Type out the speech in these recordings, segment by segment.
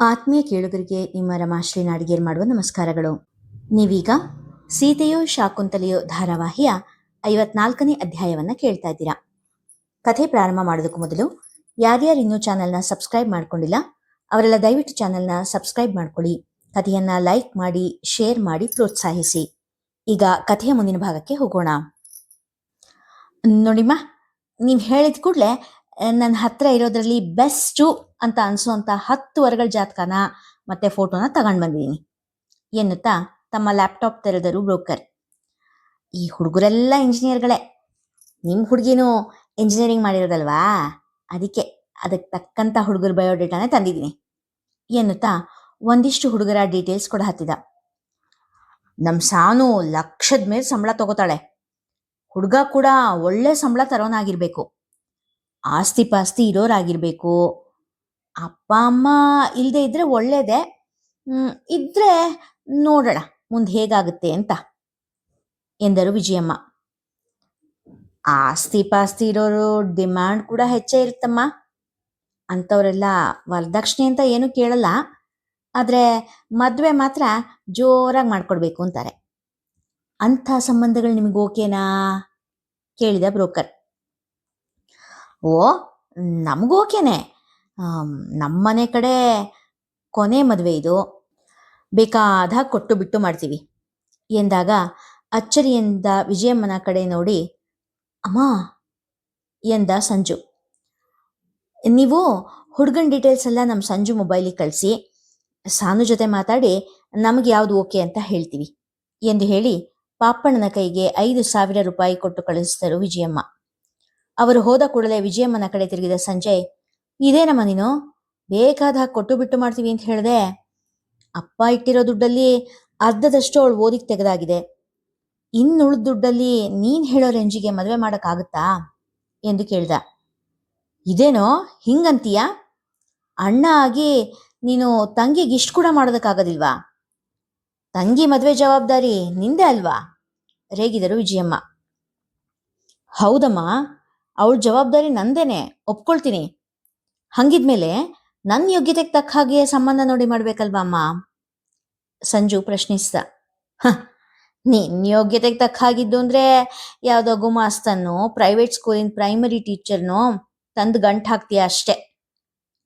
ಆತ್ಮೀಯ ಕೇಳುಗರಿಗೆ ನಿಮ್ಮ ರಮಾಶ್ರೀ ನಾಡಿಗೇರ್ ಮಾಡುವ ನಮಸ್ಕಾರಗಳು. ನೀವೀಗ ಸೀತೆಯೋ ಶಾಕುಂತಲೆಯೋ ಧಾರಾವಾಹಿಯ 54ನೇ ಅಧ್ಯಾಯವನ್ನು ಕೇಳ್ತಾ ಇದ್ದೀರಾ. ಕಥೆ ಪ್ರಾರಂಭ ಮಾಡೋದಕ್ಕೂ ಮೊದಲು ಯಾರ್ಯಾರು ಇನ್ನೂ ಚಾನೆಲ್ನ ಸಬ್ಸ್ಕ್ರೈಬ್ ಮಾಡ್ಕೊಂಡಿಲ್ಲ ಅವರೆಲ್ಲ ದಯವಿಟ್ಟು ಚಾನೆಲ್ನ ಸಬ್ಸ್ಕ್ರೈಬ್ ಮಾಡ್ಕೊಳ್ಳಿ, ಕಥೆಯನ್ನ ಲೈಕ್ ಮಾಡಿ, ಶೇರ್ ಮಾಡಿ, ಪ್ರೋತ್ಸಾಹಿಸಿ. ಈಗ ಕಥೆಯ ಮುಂದಿನ ಭಾಗಕ್ಕೆ ಹೋಗೋಣ. ನೋಡಿಮ್ಮ, ನೀವು ಹೇಳಿದ ಕೂಡಲೇ ನನ್ನ ಹತ್ರ ಇರೋದ್ರಲ್ಲಿ ಬೆಸ್ಟು ಅಂತ ಅನ್ಸೋಂಥ 10 ವರಗಳ ಜಾತಕನ ಮತ್ತೆ ಫೋಟೋನ ತಗೊಂಡು ಬಂದಿದ್ದೀನಿ ಎನ್ನುತ್ತಾ ತಮ್ಮ ಲ್ಯಾಪ್ಟಾಪ್ ತೆರೆದರು ಬ್ರೋಕರ್. ಈ ಹುಡುಗರೆಲ್ಲ ಇಂಜಿನಿಯರ್ಗಳೇ, ನಿಮ್ಮ ಹುಡುಗಿನೂ ಇಂಜಿನಿಯರಿಂಗ್ ಮಾಡಿರೋದಲ್ವಾ, ಅದಕ್ಕೆ ತಕ್ಕಂಥ ಹುಡುಗರ ಬಯೋಡೇಟಾನೇ ತಂದಿದ್ದೀನಿ ಎನ್ನುತ್ತಾ ಒಂದಿಷ್ಟು ಹುಡುಗರ ಡೀಟೇಲ್ಸ್ ಕೊಡ ಹತ್ತಿದ. ನಮ್ಮ ಸಾನು ಲಕ್ಷದ ಮೇಲೆ ಸಂಬಳ ತಗೋತಾಳೆ, ಹುಡುಗ ಕೂಡ ಒಳ್ಳೆ ಸಂಬಳ ತರೋನಾಗಿರ್ಬೇಕು, ಆಸ್ತಿ ಪಾಸ್ತಿ ಇರೋರಾಗಿರ್ಬೇಕು, ಅಪ್ಪ ಅಮ್ಮ ಇಲ್ಲದೆ ಇದ್ರೆ ಒಳ್ಳೇದೆ, ಇದ್ರೆ ನೋಡೋಣ ಮುಂದೆ ಹೇಗಾಗುತ್ತೆ ಅಂತ ಎಂದರು ವಿಜಯಮ್ಮ. ಆಸ್ತಿ ಪಾಸ್ತಿ ಇರೋರು ಡಿಮ್ಯಾಂಡ್ ಕೂಡ ಹೆಚ್ಚೇ ಇರುತ್ತಮ್ಮ, ಅಂಥವರೆಲ್ಲ ವರದಕ್ಷಿಣೆ ಅಂತ ಏನು ಕೇಳಲ್ಲ, ಆದರೆ ಮದುವೆ ಮಾತ್ರ ಜೋರಾಗಿ ಮಾಡ್ಕೊಡ್ಬೇಕು ಅಂತಾರೆ. ಅಂಥ ಸಂಬಂಧಗಳು ನಿಮಗೆ ಓಕೆನಾ ಕೇಳಿದ ಬ್ರೋಕರ್. ಓ, ನಮಗೋಕೆನೆ, ನಮ್ಮನೆ ಕಡೆ ಕೊನೆ ಮದುವೆ ಇದು, ಬೇಕಾದಾಗ ಕೊಟ್ಟು ಬಿಟ್ಟು ಮಾಡ್ತೀವಿ ಎಂದಾಗ ಅಚ್ಚರಿಯಿಂದ ವಿಜಯಮ್ಮನ ಕಡೆ ನೋಡಿ ಅಮ್ಮ ಎಂದ ಸಂಜು. ನೀವು ಹುಡುಗನ ಡೀಟೇಲ್ಸ್ ಎಲ್ಲ ನಮ್ಮ ಸಂಜು ಮೊಬೈಲಿಗೆ ಕಳಿಸಿ, ಸಾನು ಜೊತೆ ಮಾತಾಡಿ ನಮಗೆ ಯಾವುದು ಓಕೆ ಅಂತ ಹೇಳ್ತೀವಿ ಎಂದು ಹೇಳಿ ಪಾಪಣ್ಣನ ಕೈಗೆ 5,000 ರೂಪಾಯಿ ಕೊಟ್ಟು ಕಳಿಸಿದರು ವಿಜಯಮ್ಮ. ಅವರು ಹೋದ ಕೂಡಲೇ ವಿಜಯಮ್ಮನ ಕಡೆ ತಿರುಗಿದ ಸಂಜಯ್, ಇದೇನಮ್ಮ ನೀನು ಬೇಕಾದ ಹಾಗೆ ಕೊಟ್ಟು ಬಿಟ್ಟು ಮಾಡ್ತೀವಿ ಅಂತ ಹೇಳಿದೆ, ಅಪ್ಪ ಇಟ್ಟಿರೋ ದುಡ್ಡಲ್ಲಿ ಅರ್ಧದಷ್ಟು ಅವಳು ಓದಿಗೆ ತೆಗೆದಾಗಿದೆ, ಇನ್ನುಳಿದ ದುಡ್ಡಲ್ಲಿ ನೀನು ಹೇಳೋ ರೇಂಜಿಗೆ ಮದುವೆ ಮಾಡೋಕ್ಕಾಗುತ್ತಾ ಎಂದು ಕೇಳ್ದ. ಇದೇನೋ ಹಿಂಗಂತೀಯ, ಅಣ್ಣ ಆಗಿ ನೀನು ತಂಗಿಗೆ ಇಷ್ಟು ಕೂಡ ಮಾಡೋದಕ್ಕಾಗೋದಿಲ್ವಾ, ತಂಗಿ ಮದುವೆ ಜವಾಬ್ದಾರಿ ನಿಂದೆ ಅಲ್ವಾ ರೇಗಿದರು ವಿಜಯಮ್ಮ. ಹೌದಮ್ಮ, ಅವಳ ಜವಾಬ್ದಾರಿ ನಂದೇನೆ, ಒಪ್ಕೊಳ್ತೀನಿ, ಹಂಗಿದ್ಮೇಲೆ ನನ್ನ ಯೋಗ್ಯತೆಗೆ ತಕ್ಕ ಹಾಗೆ ಸಂಬಂಧ ನೋಡಿ ಮಾಡ್ಬೇಕಲ್ವಾ ಅಮ್ಮ ಸಂಜು ಪ್ರಶ್ನಿಸಿದ. ನಿನ್ನ ಯೋಗ್ಯತೆಗೆ ತಕ್ಕ ಹಾಗಿದ್ದು ಅಂದ್ರೆ ಯಾವುದೋ ಗುಮಾಸ್ತನೋ ಪ್ರೈವೇಟ್ ಸ್ಕೂಲಿನ ಪ್ರೈಮರಿ ಟೀಚರ್ನೋ ತಂದು ಗಂಟು ಹಾಕ್ತೀಯ ಅಷ್ಟೆ.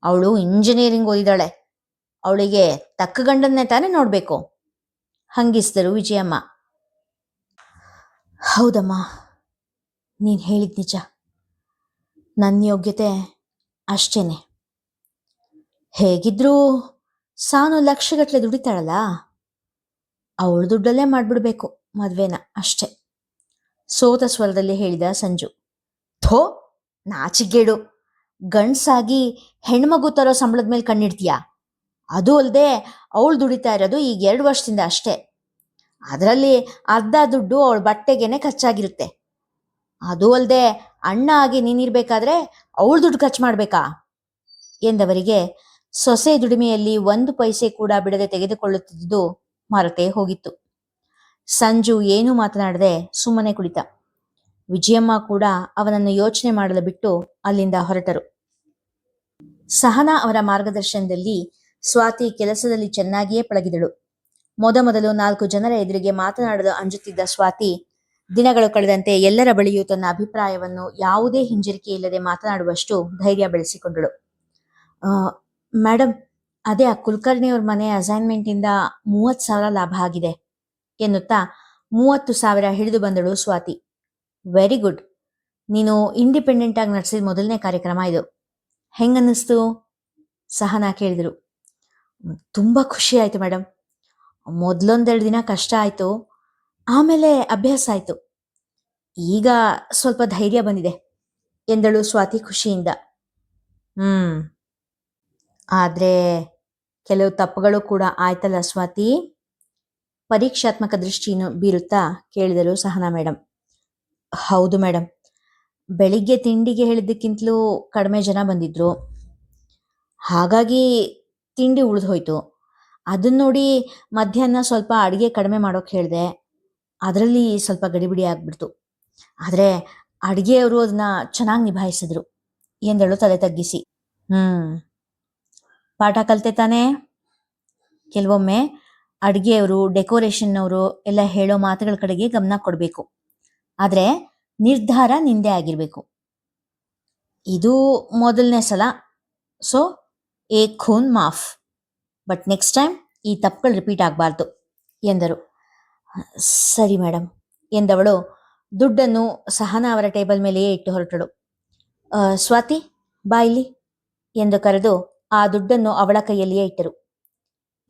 ಅವಳು ಇಂಜಿನಿಯರಿಂಗ್ ಓದಿದಾಳೆ, ಅವಳಿಗೆ ತಕ್ಕ ಗಂಡನ್ನೇ ತಾನೇ ನೋಡ್ಬೇಕು ಹಂಗಿಸಿದರು ವಿಜಯಮ್ಮ. ಹೌದಮ್ಮ, ನೀನು ಹೇಳಿದ ನಿಜ, ನನ್ನ ಯೋಗ್ಯತೆ ಅಷ್ಟೇನೆ. ಹೇಗಿದ್ರೂ ಸಾನು ಲಕ್ಷಗಟ್ಟಲೆ ದುಡಿತಾಳಲ್ಲ, ಅವಳ ದುಡ್ಡಲ್ಲೇ ಮಾಡಿಬಿಡ್ಬೇಕು ಮದುವೆನ ಅಷ್ಟೆ ಸೋತ ಸ್ವರದಲ್ಲಿ ಹೇಳಿದ ಸಂಜು. ಥೋ, ನಾಚಿಗೇಡು, ಗಂಡ್ಸಾಗಿ ಹೆಣ್ಮಗು ತರೋ ಸಂಬಳದ ಮೇಲೆ ಕಣ್ಣಿಡ್ತೀಯಾ, ಅದು ಅಲ್ಲದೆ ಅವಳು ದುಡಿತಾ ಇರೋದು ಈಗ 2 ವರ್ಷದಿಂದ ಅಷ್ಟೇ, ಅದರಲ್ಲಿ ಅರ್ಧ ದುಡ್ಡು ಅವಳ ಬಟ್ಟೆಗೇನೆ ಖರ್ಚಾಗಿರುತ್ತೆ, ಅದು ಅಲ್ಲದೆ ಅಣ್ಣ ಆಗಿ ನೀನಿರ್ಬೇಕಾದ್ರೆ ಅವಳು ದುಡ್ಡು ಖರ್ಚು ಮಾಡ್ಬೇಕಾ ಎಂದವರಿಗೆ ಸೊಸೆ ದುಡಿಮೆಯಲ್ಲಿ 1 ಪೈಸೆ ಕೂಡ ಬಿಡದೆ ತೆಗೆದುಕೊಳ್ಳುತ್ತಿದ್ದುದು ಮರೆತೇ ಹೋಗಿತ್ತು. ಸಂಜು ಏನೂ ಮಾತನಾಡದೆ ಸುಮ್ಮನೆ ಕುಳಿತ. ವಿಜಯಮ್ಮ ಕೂಡ ಅವನನ್ನು ಯೋಚನೆ ಮಾಡಲು ಬಿಟ್ಟು ಅಲ್ಲಿಂದ ಹೊರಟರು. ಸಹನಾ ಅವರ ಮಾರ್ಗದರ್ಶನದಲ್ಲಿ ಸ್ವಾತಿ ಕೆಲಸದಲ್ಲಿ ಚೆನ್ನಾಗಿಯೇ ಪಳಗಿದಳು. ಮೊದಲು 4 ಜನರ ಎದುರಿಗೆ ಮಾತನಾಡಲು ಅಂಜುತ್ತಿದ್ದ ಸ್ವಾತಿ ದಿನಗಳು ಕಳೆದಂತೆ ಎಲ್ಲರ ಬಳಿಯೂ ತನ್ನ ಅಭಿಪ್ರಾಯವನ್ನು ಯಾವುದೇ ಹಿಂಜರಿಕೆ ಇಲ್ಲದೆ ಮಾತನಾಡುವಷ್ಟು ಧೈರ್ಯ ಬೆಳೆಸಿಕೊಂಡಳು. ಮೇಡಮ್, ಅದೇ ಆ ಕುಲಕರ್ಣಿಯವ್ರ ಮನೆ ಅಸೈನ್ಮೆಂಟಿಂದ 30,000 ಲಾಭ ಆಗಿದೆ ಎನ್ನುತ್ತಾ 30,000 ಹಿಡಿದು ಬಂದಳು ಸ್ವಾತಿ. ವೆರಿ ಗುಡ್, ನೀನು ಇಂಡಿಪೆಂಡೆಂಟ್ ಆಗಿ ನಡೆಸಿದ ಮೊದಲನೇ ಕಾರ್ಯಕ್ರಮ ಇದು, ಹೆಂಗನ್ನಿಸ್ತು ಸಹನಾ ಕೇಳಿದರು. ತುಂಬ ಖುಷಿ ಆಯಿತು ಮೇಡಮ್, ಮೊದಲೊಂದೆರಡು ದಿನ ಕಷ್ಟ ಆಯಿತು, ಆಮೇಲೆ ಅಭ್ಯಾಸ ಆಯಿತು, ಈಗ ಸ್ವಲ್ಪ ಧೈರ್ಯ ಬಂದಿದೆ ಎಂದಳು ಸ್ವಾತಿ ಖುಷಿಯಿಂದ. ಆದರೆ ಕೆಲವು ತಪ್ಪುಗಳು ಕೂಡ ಆಯ್ತಲ್ಲ ಸ್ವಾತಿ, ಪರೀಕ್ಷಾತ್ಮಕ ದೃಷ್ಟಿಯನ್ನು ಬೀರುತ್ತಾ ಕೇಳಿದರು ಸಹನಾ ಮೇಡಮ್. ಹೌದು ಮೇಡಮ್, ಬೆಳಿಗ್ಗೆ ತಿಂಡಿಗೆ ಹೇಳಿದ್ದಕ್ಕಿಂತಲೂ ಕಡಿಮೆ ಜನ ಬಂದಿದ್ರು, ಹಾಗಾಗಿ ತಿಂಡಿ ಉಳಿದು ಹೋಯ್ತು. ಅದನ್ನ ನೋಡಿ ಮಧ್ಯಾಹ್ನ ಸ್ವಲ್ಪ ಅಡುಗೆ ಕಡಿಮೆ ಮಾಡೋಕೆ ಹೇಳಿದೆ, ಅದರಲ್ಲಿ ಸ್ವಲ್ಪ ಗಡಿಬಿಡಿ ಆಗ್ಬಿಡ್ತು, ಆದರೆ ಅಡುಗೆಯವರು ಅದನ್ನ ಚೆನ್ನಾಗಿ ನಿಭಾಯಿಸಿದ್ರು ಎಂದಳು ತಲೆ ತಗ್ಗಿಸಿ. ಪಾಠ ಕಲಿತೆ ತಾನೇ ಕೆಲವೊಮ್ಮೆ ಅಡುಗೆಯವರು ಡೆಕೋರೇಷನ್ನವರು ಎಲ್ಲ ಹೇಳೋ ಮಾತುಗಳ ಕಡೆಗೆ ಗಮನ ಕೊಡಬೇಕು. ಆದರೆ ನಿರ್ಧಾರ ನಿಂದೇ ಆಗಿರಬೇಕು. ಇದು ಮೊದಲನೇ ಸಲ, ಸೊ ಏ ಖೂನ್ ಮಾಫ್. ಬಟ್ ನೆಕ್ಸ್ಟ್ ಟೈಮ್ ಈ ತಪ್ಪುಗಳು ರಿಪೀಟ್ ಆಗಬಾರ್ದು ಎಂದರು. ಸರಿ ಮೇಡಮ್ ಎಂದವಳು ದುಡ್ಡನ್ನು ಸಹನಾ ಅವರ ಟೇಬಲ್ ಮೇಲೆಯೇ ಇಟ್ಟು ಹೊರಟಳು. ಸ್ವಾತಿ ಬಾ ಇಲ್ಲಿ ಎಂದು ಕರೆದು ಆ ದುಡ್ಡನ್ನು ಅವಳ ಕೈಯಲ್ಲಿಯೇ ಇಟ್ಟರು.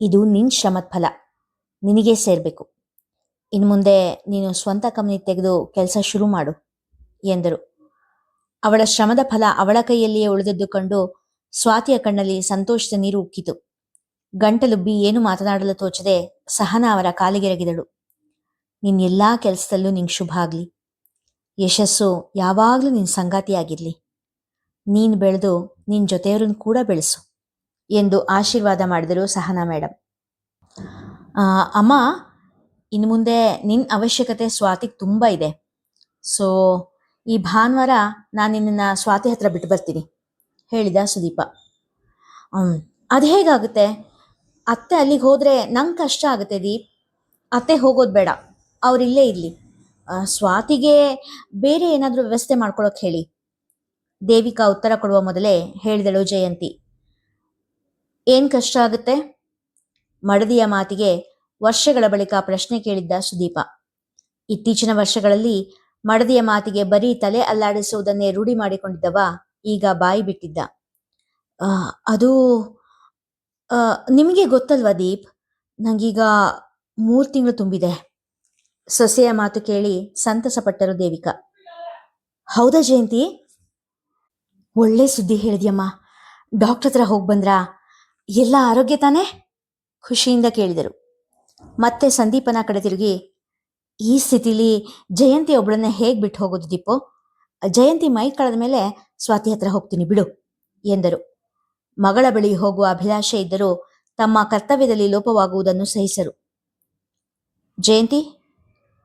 ಇದು ನಿನ್ನ ಶ್ರಮದ ಫಲ, ನಿನಗೇ ಸೇರಬೇಕು. ಇನ್ನು ಮುಂದೆ ನೀನು ಸ್ವಂತ ಕಂಪನಿ ತೆಗೆದು ಕೆಲಸ ಶುರು ಮಾಡು ಎಂದರು. ಅವಳ ಶ್ರಮದ ಫಲ ಅವಳ ಕೈಯಲ್ಲಿಯೇ ಉಳಿದದ್ದು ಕಂಡು ಸ್ವಾತಿಯ ಕಣ್ಣಲ್ಲಿ ಸಂತೋಷದ ನೀರು ಉಕ್ಕಿತು. ಗಂಟಲುಬ್ಬಿ ಏನು ಮಾತನಾಡಲು ತೋಚದೆ ಸಹನಾ ಅವರ ಕಾಲಿಗೆರಗಿದಳು. ನಿನ್ನ ಎಲ್ಲ ಕೆಲಸದಲ್ಲೂ ನಿಂಗೆ ಶುಭ ಆಗಲಿ, ಯಶಸ್ಸು ಯಾವಾಗಲೂ ನಿನ್ನ ಸಂಗಾತಿಯಾಗಿರಲಿ, ನೀನು ಬೆಳೆದು ನಿನ್ನ ಜೊತೆಯವರನ್ನು ಕೂಡ ಬೆಳೆಸು ಎಂದು ಆಶೀರ್ವಾದ ಮಾಡಿದರು ಸಹನಾ ಮೇಡಮ್. ಅಮ್ಮ, ಇನ್ನು ಮುಂದೆ ನಿನ್ನ ಅವಶ್ಯಕತೆ ಸ್ವಾತಿಗೆ ತುಂಬ ಇದೆ. ಸೊ ಈ ಭಾನುವಾರ ನಾನು ನಿನ್ನನ್ನು ಸ್ವಾತಿ ಹತ್ರ ಬಿಟ್ಟು ಬರ್ತೀನಿ ಹೇಳಿದ ಸುದೀಪ. ಅದು ಹೇಗಾಗುತ್ತೆ? ಅತ್ತೆ ಅಲ್ಲಿಗೆ ಹೋದರೆ ನಂಗೆ ಕಷ್ಟ ಆಗುತ್ತೆ ದೀಪ್. ಅತ್ತೆ ಹೋಗೋದು ಬೇಡ, ಅವರಿಲ್ಲೇ ಇರಲಿ. ಸ್ವಾತಿಗೆ ಬೇರೆ ಏನಾದರೂ ವ್ಯವಸ್ಥೆ ಮಾಡ್ಕೊಳ್ಳೋಕೆ ಹೇಳಿ. ದೇವಿಕಾ ಉತ್ತರ ಕೊಡುವ ಮೊದಲೇ ಹೇಳಿದಳು ಜಯಂತಿ. ಏನು ಕಷ್ಟ ಆಗುತ್ತೆ? ಮಡದಿಯ ಮಾತಿಗೆ ವರ್ಷಗಳ ಬಳಿಕ ಪ್ರಶ್ನೆ ಕೇಳಿದ್ದ ಸುದೀಪ. ಇತ್ತೀಚಿನ ವರ್ಷಗಳಲ್ಲಿ ಮಡದಿಯ ಮಾತಿಗೆ ಬರೀ ತಲೆ ಅಲ್ಲಾಡಿಸುವುದನ್ನೇ ರೂಢಿ ಮಾಡಿಕೊಂಡಿದ್ದವ ಈಗ ಬಾಯಿ ಬಿಟ್ಟಿದ್ದ. ಅದು ನಿಮಗೆ ಗೊತ್ತಲ್ವಾ ದೀಪ್, ನಂಗೀಗ 3 ತಿಂಗಳು ತುಂಬಿದೆ. ಸೊಸೆಯ ಮಾತು ಕೇಳಿ ಸಂತಸಪಟ್ಟರು ದೇವಿಕಾ. ಹೌದಾ ಜಯಂತಿ? ಒಳ್ಳೆ ಸುದ್ದಿ ಹೇಳಿದ್ಯಮ್ಮ. ಡಾಕ್ಟರ್ ಹತ್ರ ಹೋಗಿ ಬಂದ್ರಾ? ಎಲ್ಲ ಆರೋಗ್ಯ ತಾನೇ? ಖುಷಿಯಿಂದ ಕೇಳಿದರು. ಮತ್ತೆ ಸಂದೀಪನ ಕಡೆ ತಿರುಗಿ, ಈ ಸ್ಥಿತಿಲಿ ಜಯಂತಿ ಒಬ್ಬಳನ್ನೇ ಹೇಗೆ ಬಿಟ್ಟು ಹೋಗೋದು ದೀಪು? ಜಯಂತಿ ಮೈ ಕಳೆದ ಮೇಲೆ ಸ್ವಾತಿ ಹತ್ರ ಹೋಗ್ತೀನಿ ಬಿಡು ಎಂದರು. ಮಗಳ ಬಳಿ ಹೋಗುವ ಅಭಿಲಾಷೆ ಇದ್ದರೂ ತಮ್ಮ ಕರ್ತವ್ಯದಲ್ಲಿ ಲೋಪವಾಗುವುದನ್ನು ಸಹಿಸರು. ಜಯಂತಿ,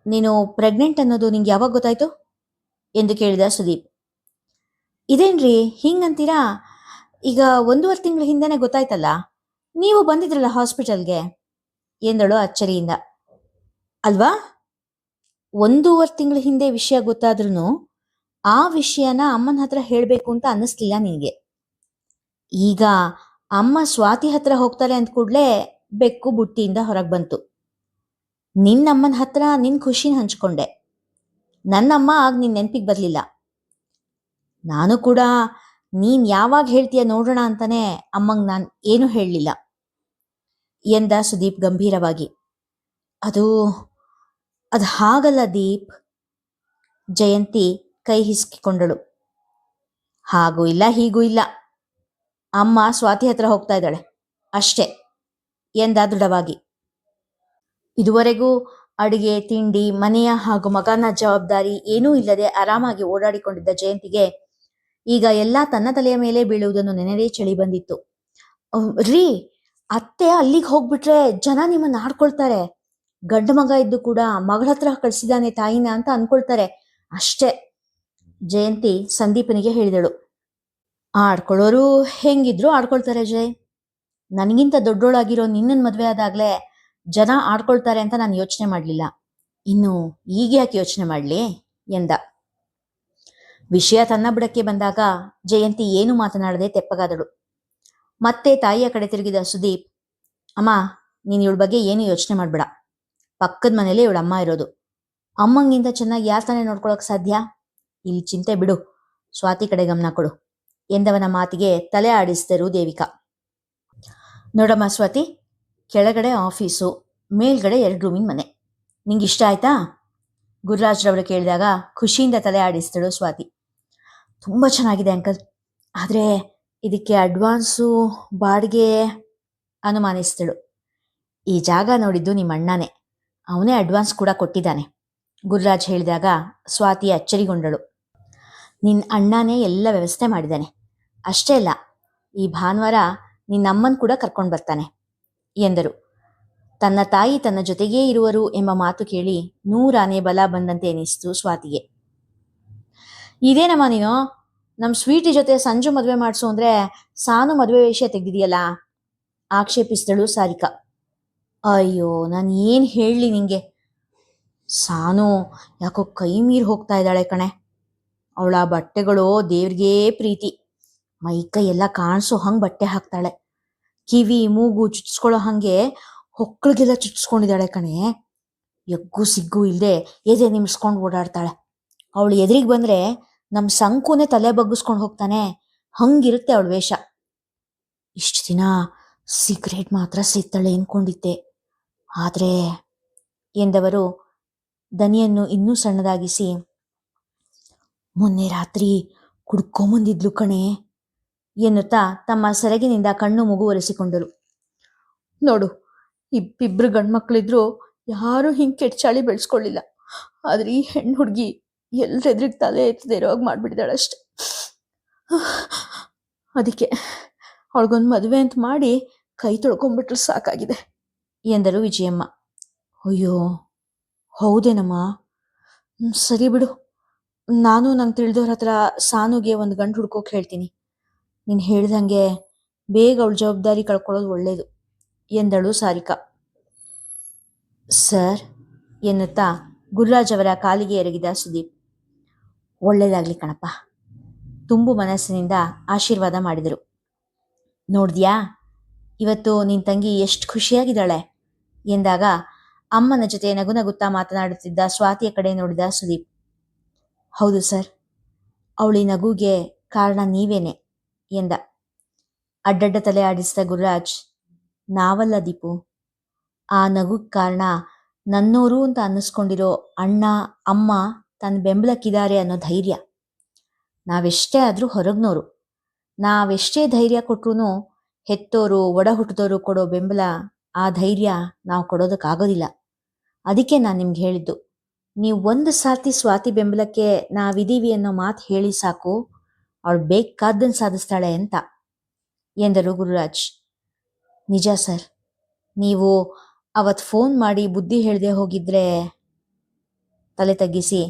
ನೀನು ಪ್ರೆಗ್ನೆಂಟ್ ಅನ್ನೋದು ನಿಂಗೆ ಯಾವಾಗ ಗೊತ್ತಾಯ್ತು ಎಂದು ಕೇಳಿದ ಸುದೀಪ್. ಇದೇನ್ರಿ ಹಿಂಗಂತೀರಾ? ಈಗ 1.5 ತಿಂಗಳ ಹಿಂದೆನೇ ಗೊತ್ತಾಯ್ತಲ್ಲ, ನೀವು ಬಂದಿದ್ರಲ್ಲ ಹಾಸ್ಪಿಟಲ್ಗೆ ಎಂದಳು ಅಚ್ಚರಿಯಿಂದ. ಅಲ್ವಾ? 1.5 ತಿಂಗಳ ಹಿಂದೆ ವಿಷಯ ಗೊತ್ತಾದ್ರೂ ಆ ವಿಷಯನ ಅಮ್ಮನ ಹತ್ರ ಹೇಳಬೇಕು ಅಂತ ಅನ್ನಿಸ್ಲಿಲ್ಲ ನಿನಗೆ. ಈಗ ಅಮ್ಮ ಸ್ವಾತಿ ಹತ್ರ ಹೋಗ್ತಾರೆ ಅಂದ ಕೂಡಲೇ ಬೆಕ್ಕು ಬುಟ್ಟಿಯಿಂದ ಹೊರಗೆ ಬಂತು. ನಿನ್ನಮ್ಮನ ಹತ್ರ ನಿನ್ನ ಖುಷಿನ ಹಂಚ್ಕೊಂಡೆ. ನನ್ನಮ್ಮ ಆಗ ನಿನ್ನ ನೆನಪಿಗೆ ಬರಲಿಲ್ಲ. ನಾನು ಕೂಡ ನೀನು ಯಾವಾಗ ಹೇಳ್ತೀಯ ನೋಡೋಣ ಅಂತಾನೆ ಅಮ್ಮಂಗೆ ನಾನು ಏನೂ ಹೇಳಲಿಲ್ಲ ಎಂದ ಸುದೀಪ್ ಗಂಭೀರವಾಗಿ. ಅದು ಹಾಗಲ್ಲ ದೀಪ್. ಜಯಂತಿ ಕೈ ಹಿಸ್ಕಿಕೊಂಡಳು. ಹಾಗೂ ಇಲ್ಲ ಹೀಗೂ ಇಲ್ಲ, ಅಮ್ಮ ಸ್ವಾತಿ ಹತ್ರ ಹೋಗ್ತಾ ಇದ್ದಾಳೆ ಅಷ್ಟೇ ಎಂದ ದೃಢವಾಗಿ. ಇದುವರೆಗೂ ಅಡುಗೆ ತಿಂಡಿ ಮನೆಯ ಹಾಗೂ ಮಗನ ಜವಾಬ್ದಾರಿ ಏನೂ ಇಲ್ಲದೆ ಆರಾಮಾಗಿ ಓಡಾಡಿಕೊಂಡಿದ್ದ ಜಯಂತಿಗೆ ಈಗ ಎಲ್ಲ ತನ್ನ ತಲೆಯ ಮೇಲೆ ಬೀಳುವುದನ್ನು ನೆನೆದೇ ಚಳಿ ಬಂದಿತ್ತು. ರೀ, ಅತ್ತೆ ಅಲ್ಲಿಗೆ ಹೋಗ್ಬಿಟ್ರೆ ಜನ ನಿಮ್ಮನ್ನು ಆಡ್ಕೊಳ್ತಾರೆ. ಗಂಡು ಮಗ ಇದ್ದು ಕೂಡ ಮಗಳ ಹತ್ರ ಕಳಿಸಿದಾನೆ ತಾಯಿನ ಅಂತ ಅನ್ಕೊಳ್ತಾರೆ ಅಷ್ಟೇ ಜಯಂತಿ ಸಂದೀಪನಿಗೆ ಹೇಳಿದಳು. ಆಡ್ಕೊಳ್ಳೋರು ಹೆಂಗಿದ್ರು ಆಡ್ಕೊಳ್ತಾರೆ ಜಯ್. ನನಗಿಂತ ದೊಡ್ಡೋಳಾಗಿರೋ ನಿನ್ನನ್ನು ಮದುವೆ ಆದಾಗಲೇ ಜನ ಆಡ್ಕೊಳ್ತಾರೆ ಅಂತ ನಾನು ಯೋಚನೆ ಮಾಡಲಿಲ್ಲ. ಇನ್ನು ಈಗ ಯಾಕೆ ಯೋಚನೆ ಮಾಡಲಿ ಎಂದ. ವಿಷಯ ತನ್ನ ಬುಡಕ್ಕೆ ಬಂದಾಗ ಜಯಂತಿ ಏನು ಮಾತನಾಡದೆ ತೆಪ್ಪಗಾದಳು. ಮತ್ತೆ ತಾಯಿಯ ಕಡೆ ತಿರುಗಿದ ಸುದೀಪ್, ಅಮ್ಮ, ನೀನು ಇವಳ ಬಗ್ಗೆ ಏನು ಯೋಚನೆ ಮಾಡಬೇಡ. ಪಕ್ಕದ ಮನೇಲಿ ಇವಳ ಅಮ್ಮ ಇರೋದು. ಅಮ್ಮಂಗಿಂತ ಚೆನ್ನಾಗಿ ಯಾರು ತಾನೇ ನೋಡ್ಕೊಳಕ್ ಸಾಧ್ಯ? ಇಲ್ಲಿ ಚಿಂತೆ ಬಿಡು, ಸ್ವಾತಿ ಕಡೆ ಗಮನ ಕೊಡು ಎಂದವನ ಮಾತಿಗೆ ತಲೆ ಆಡಿಸಿದರು ದೇವಿಕಾ. ನೋಡಮ್ಮ ಸ್ವಾತಿ, ಕೆಳಗಡೆ ಆಫೀಸು, ಮೇಲ್ಗಡೆ 2 ರೂಮಿನ ಮನೆ. ನಿಂಗೆ ಇಷ್ಟ ಆಯ್ತಾ? ಗುರುರಾಜ್ರವರು ಕೇಳಿದಾಗ ಖುಷಿಯಿಂದ ತಲೆ ಆಡಿಸಿದಳು ಸ್ವಾತಿ. ತುಂಬ ಚೆನ್ನಾಗಿದೆ ಅಂಕಲ್, ಆದರೆ ಇದಕ್ಕೆ ಅಡ್ವಾನ್ಸು ಬಾಡಿಗೆ ಅನುಮಾನಿಸಿದಳು. ಈ ಜಾಗ ನೋಡಿದ್ದು ನಿಮ್ಮ ಅಣ್ಣನೇ, ಅವನೇ ಅಡ್ವಾನ್ಸ್ ಕೂಡ ಕೊಟ್ಟಿದ್ದಾನೆ ಗುರುರಾಜ್ ಹೇಳಿದಾಗ ಸ್ವಾತಿ ಅಚ್ಚರಿಗೊಂಡಳು. ನಿನ್ನ ಅಣ್ಣನೇ ಎಲ್ಲ ವ್ಯವಸ್ಥೆ ಮಾಡಿದ್ದಾನೆ. ಅಷ್ಟೇ ಅಲ್ಲ, ಈ ಭಾನುವಾರ ನಿನ್ನಮ್ಮನ ಕೂಡ ಕರ್ಕೊಂಡು ಬರ್ತಾನೆ ಎಂದರು. ತನ್ನ ತಾಯಿ ತನ್ನ ಜೊತೆಗೇ ಇರುವರು ಎಂಬ ಮಾತು ಕೇಳಿ 100 ಆನೆ ಬಲ ಬಂದಂತೆ ಎನಿಸಿತು ಸ್ವಾತಿಗೆ. ಇದೇನಮ್ಮ ನೀನು ನಮ್ಮ ಸ್ವೀಟಿ ಜೊತೆ ಸಂಜು ಮದುವೆ ಮಾಡಿಸು ಅಂದರೆ ಸಾನು ಮದುವೆ ವಿಷಯ ತೆಗೆದಿದೆಯಲ್ಲ ಆಕ್ಷೇಪಿಸಿದಳು ಸಾರಿಕಾ. ಅಯ್ಯೋ, ನಾನು ಏನು ಹೇಳಲಿ ನಿಂಗೆ. ಸಾನು ಯಾಕೋ ಕೈ ಮೀರಿ ಹೋಗ್ತಾ ಇದ್ದಾಳೆ ಕಣೆ. ಅವಳ ಬಟ್ಟೆಗಳು ದೇವ್ರಿಗೇ ಪ್ರೀತಿ. ಮೈಕೈ ಎಲ್ಲ ಕಾಣಿಸೋ ಹಂಗೆ ಬಟ್ಟೆ ಹಾಕ್ತಾಳೆ. ಕಿವಿ ಮೂಗು ಚುಚ್ಸ್ಕೊಳ್ಳೋ ಹಾಗೆ ಹೊಕ್ಕಳಿಗೆಲ್ಲ ಚುಚ್ಸ್ಕೊಂಡಿದ್ದಾಳೆ ಕಣೆ. ಎಗ್ಗು ಸಿಗ್ಗು ಇಲ್ಲದೆ ಎದೆ ನಿಮ್ಸ್ಕೊಂಡು ಓಡಾಡ್ತಾಳೆ. ಅವಳು ಎದುರಿಗೆ ಬಂದರೆ ನಮ್ಮ ಸಂಕುನೇ ತಲೆ ಬಗ್ಗಿಸ್ಕೊಂಡು ಹೋಗ್ತಾನೆ. ಹಂಗಿರುತ್ತೆ ಅವಳ ವೇಷ. ಇಷ್ಟು ದಿನ ಸಿಗರೇಟ್ ಮಾತ್ರ ಸೇತಾಳೆ ಅಂದ್ಕೊಂಡಿದ್ದೆ. ಆದರೆ ಎಂದವರು ದನಿಯನ್ನು ಇನ್ನೂ ಸಣ್ಣದಾಗಿಸಿ, ಮೊನ್ನೆ ರಾತ್ರಿ ಕುಡ್ಕೊಂಬಂದಿದ್ಲು ಕಣೆ ಎನ್ನುತ್ತಾ ತಮ್ಮ ಸೆರಗಿನಿಂದ ಕಣ್ಣು ಮೂಗು ಒರೆಸಿಕೊಂಡರು. ನೋಡು, ಇಬ್ಬಿಬ್ರು ಗಂಡ್ಮಕ್ಳಿದ್ರು ಯಾರೂ ಹಿಂಗೆ ಕೆಟ್ಚಾಳಿ ಬೆಳೆಸ್ಕೊಳ್ಳಿಲ್ಲ. ಆದರೆ ಈ ಹೆಣ್ಣು ಹುಡುಗಿ ಎಲ್ಲರೆದ್ರಿಗೆ ತಲೆ ಎತ್ತದೇ ಇರೋವಾಗ ಮಾಡಿಬಿಟ್ಟಿದ್ದಾಳೆ ಅಷ್ಟೆ. ಅದಕ್ಕೆ ಅವಳಿಗೊಂದು ಮದುವೆ ಅಂತ ಮಾಡಿ ಕೈ ತೊಳ್ಕೊಂಡ್ಬಿಟ್ರೆ ಸಾಕಾಗಿದೆ ಎಂದರು ವಿಜಯಮ್ಮ. ಅಯ್ಯೋ, ಹೌದೇನಮ್ಮ? ಸರಿ ಬಿಡು, ನಾನು ನಂಗೆ ತಿಳಿದವ್ರ ಹತ್ರ ಸಾನುಗೆ ಒಂದು ಗಂಡು ಹುಡ್ಕೋಕೆ ಹೇಳ್ತೀನಿ. ನೀನು ಹೇಳ್ದಂಗೆ ಬೇಗ ಅವಳ ಜವಾಬ್ದಾರಿ ಕಳ್ಕೊಳ್ಳೋದು ಒಳ್ಳೆಯದು ಎಂದಳು ಸಾರಿಕಾ. ಸರ್ ಎನ್ನುತ್ತಾ ಗುರುರಾಜ್ ಅವರ ಕಾಲಿಗೆ ಎರಗಿದ ಸುದೀಪ್. ಒಳ್ಳೇದಾಗ್ಲಿ ಕಣಪ್ಪ, ತುಂಬು ಮನಸ್ಸಿನಿಂದ ಆಶೀರ್ವಾದ ಮಾಡಿದರು. ನೋಡಿದ್ಯಾ, ಇವತ್ತು ನಿನ್ನ ತಂಗಿ ಎಷ್ಟು ಖುಷಿಯಾಗಿದ್ದಾಳೆ ಎಂದಾಗ ಅಮ್ಮನ ಜೊತೆ ನಗು ನಗುತ್ತಾ ಮಾತನಾಡುತ್ತಿದ್ದ ಸ್ವಾತಿಯ ಕಡೆ ನೋಡಿದ ಸುದೀಪ್. ಹೌದು ಸರ್, ಅವಳಿ ನಗುಗೆ ಕಾರಣ ನೀವೇನೆ ಎಂದ. ಅಡ್ಡಡ್ಡ ತಲೆ ಆಡಿಸಿದ ಗುರುರಾಜ್, ನಾವಲ್ಲ ದೀಪು, ಆ ನಗುಗೆ ಕಾರಣ ನನ್ನೋರು ಅಂತ ಅನ್ನಿಸ್ಕೊಂಡಿರೋ ಅಣ್ಣ ಅಮ್ಮ ತನ್ನ ಬೆಂಬಲಕ್ಕಿದ್ದಾರೆ ಅನ್ನೋ ಧೈರ್ಯ. ನಾವೆಷ್ಟೇ ಆದರೂ ಹೊರಗ್ನೋರು, ನಾವೆಷ್ಟೇ ಧೈರ್ಯ ಕೊಟ್ರೂ ಹೆತ್ತೋರು ಒಡ ಹುಟ್ಟಿದವರು ಕೊಡೋ ಬೆಂಬಲ, ಆ ಧೈರ್ಯ ನಾವು ಕೊಡೋದಕ್ಕಾಗೋದಿಲ್ಲ. ಅದಕ್ಕೆ ನಾನು ನಿಮ್ಗೆ ಹೇಳಿದ್ದು, ನೀವು ಒಂದು ಸಾರ್ತಿ ಸ್ವಾತಿ ಬೆಂಬಲಕ್ಕೆ ನಾವಿದ್ದೀವಿ ಅನ್ನೋ ಮಾತು ಹೇಳಿ ಸಾಕು, ಅವಳು ಬೇಕಾದ್ದನ್ನು ಸಾಧಿಸ್ತಾಳೆ ಅಂತ ಎಂದರು ಗುರುರಾಜ್. ನಿಜ ಸರ್, ನೀವು ಅವತ್ತು ಫೋನ್ ಮಾಡಿ ಬುದ್ಧಿ ಹೇಳದೆ ಹೋಗಿದ್ರೆ ತಲೆ ತಗ್ಗಿಸಿ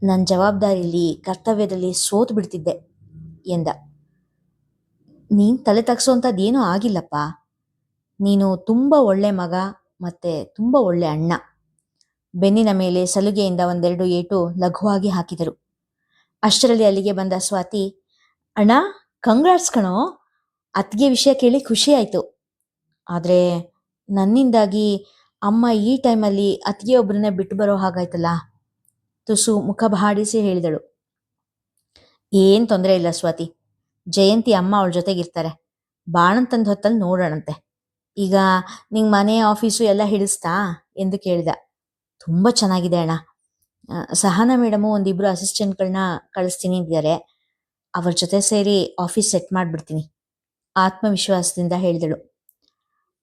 ನನ್ನ ಜವಾಬ್ದಾರಿಯಲ್ಲಿ ಕರ್ತವ್ಯದಲ್ಲಿ ಸೋತು ಬಿಡ್ತಿದ್ದೆ ಎಂದ. ನೀನು ತಲೆ ತಗ್ಸೋಂಥದ್ದೇನೂ ಆಗಿಲ್ಲಪ್ಪ. ನೀನು ತುಂಬ ಒಳ್ಳೆ ಮಗ ಮತ್ತು ತುಂಬ ಒಳ್ಳೆ ಅಣ್ಣ. ಬೆನ್ನಿನ ಮೇಲೆ ಸಲುಗೆಯಿಂದ ಒಂದೆರಡು ಏಟು ಲಘುವಾಗಿ ಹಾಕಿದರು. ಅಷ್ಟರಲ್ಲಿ ಅಲ್ಲಿಗೆ ಬಂದ ಸ್ವಾತಿ, ಅಣ್ಣ ಕಂಗ್ರಾಟ್ಸ್ ಕಣೋ, ಅತ್ತಿಗೆ ವಿಷಯ ಕೇಳಿ ಖುಷಿ ಆಯಿತು. ಆದರೆ ನನ್ನಿಂದಾಗಿ ಅಮ್ಮ ಈ ಟೈಮಲ್ಲಿ ಅತ್ತಿಗೆ ಒಬ್ಬರನ್ನೇ ಬಿಟ್ಟು ಬರೋ ಹಾಗಾಯ್ತಲ್ಲ, ತುಸು ಮುಖ ಬಾಡಿಸಿ ಹೇಳಿದಳು. ಏನು ತೊಂದರೆ ಇಲ್ಲ ಸ್ವಾತಿ, ಜಯಂತಿ ಅಮ್ಮ ಅವಳ ಜೊತೆಗಿರ್ತಾರೆ. ಬಾಣಂತಂದು ಹೊತ್ತಲ್ಲಿ ನೋಡೋಣಂತೆ. ಈಗ ನಿಂಗೆ ಮನೆ ಆಫೀಸು ಎಲ್ಲ ಹಿಡಿಸ್ತಾ ಎಂದು ಕೇಳಿದ. ತುಂಬ ಚೆನ್ನಾಗಿದೆ ಅಣ್ಣ. ಸಹನಾ ಮೇಡಮು ಒಂದಿಬ್ಬರು ಅಸಿಸ್ಟೆಂಟ್ಗಳನ್ನ ಕಳಿಸ್ತೀನಿ ಅಂತಿದ್ದಾರೆ. ಅವ್ರ ಜೊತೆ ಸೇರಿ ಆಫೀಸ್ ಸೆಟ್ ಮಾಡಿಬಿಡ್ತೀನಿ ಆತ್ಮವಿಶ್ವಾಸದಿಂದ ಹೇಳಿದಳು.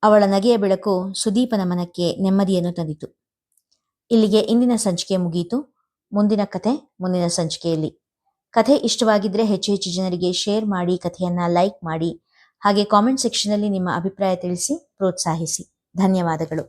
ಅವಳ ನಗೆಯ ಬೆಳಕು ಸುದೀಪನ ಮನಕ್ಕೆ ನೆಮ್ಮದಿಯನ್ನು ತಂದಿತು. ಇಲ್ಲಿಗೆ ಇಂದಿನ ಸಂಚಿಕೆ ಮುಗಿಯಿತು. ಮುಂದಿನ ಕಥೆ ಮುಂದಿನ ಸಂಚಿಕೆಯಲ್ಲಿ. ಕಥೆ ಇಷ್ಟವಾಗಿದ್ದರೆ ಹೆಚ್ಚು ಹೆಚ್ಚು ಜನರಿಗೆ ಶೇರ್ ಮಾಡಿ, ಕಥೆಯನ್ನು ಲೈಕ್ ಮಾಡಿ, ಹಾಗೆ ಕಾಮೆಂಟ್ ಸೆಕ್ಷನಲ್ಲಿ ನಿಮ್ಮ ಅಭಿಪ್ರಾಯ ತಿಳಿಸಿ ಪ್ರೋತ್ಸಾಹಿಸಿ. ಧನ್ಯವಾದಗಳು.